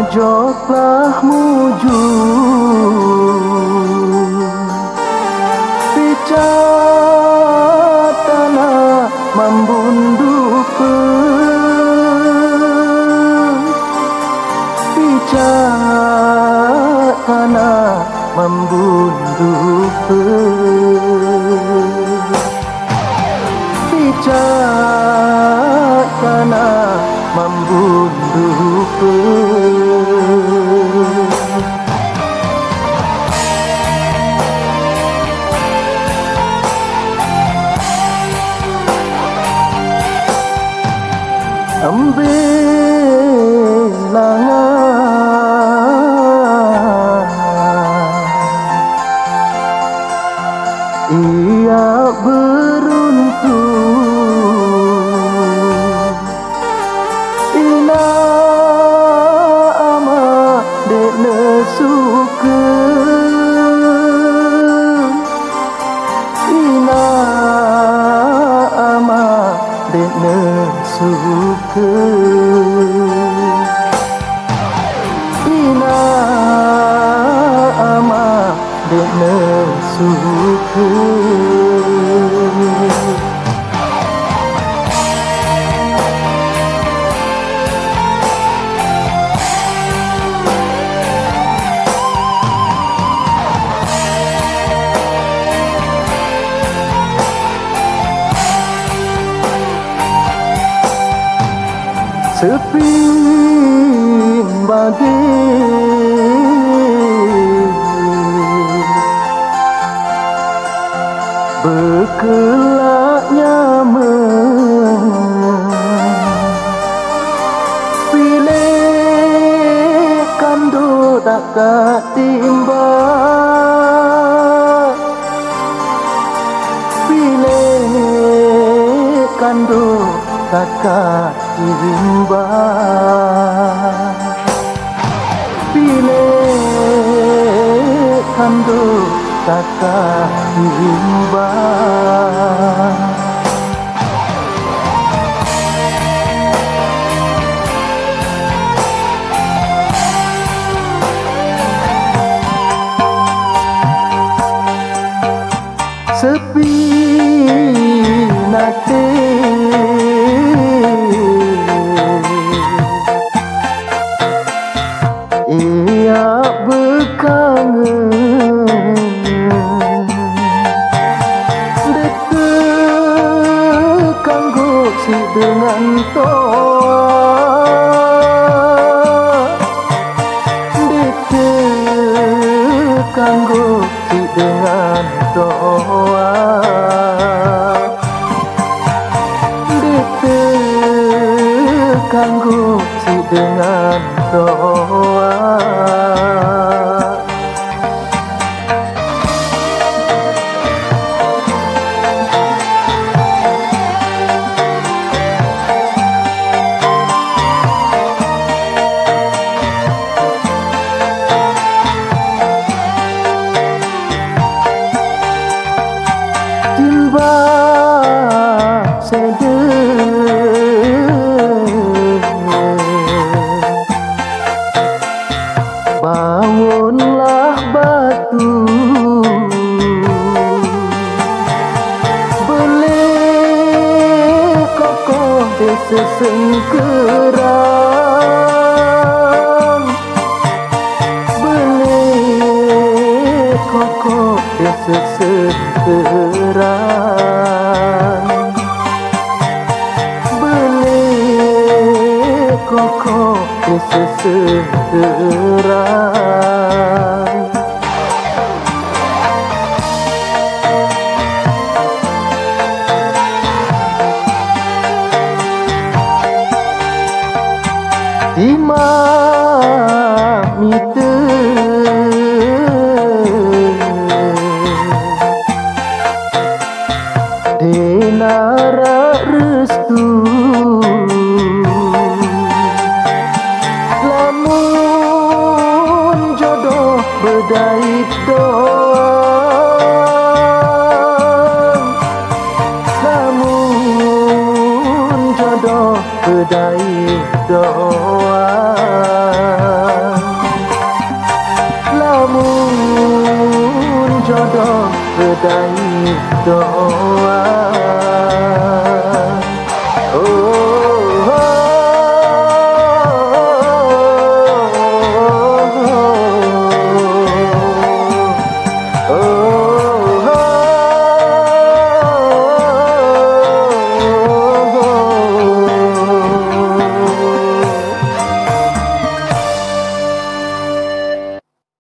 Ojoklah muju picatana membundupe picatana membundupe picatana membundupe ia beruntung ina ama dek nesuke ina ama dek nesuke ina ama dek nesuke sepi bagi berkelaknya pilih kandu tak ketimba pilih kandu tak ketimba pilih kandu tak ketimba sepi nate ia berkangen deket kanggo si dengan toa deket kanggo si dengan toa deket kanggo si dengan toa bangunlah batu beli kokoh desa sengkerang beli kokoh desa sengkerang beli kokoh desa sengkerang imam itu denara restu lamun kedai doa. Lamun jodoh kedai doa. Oh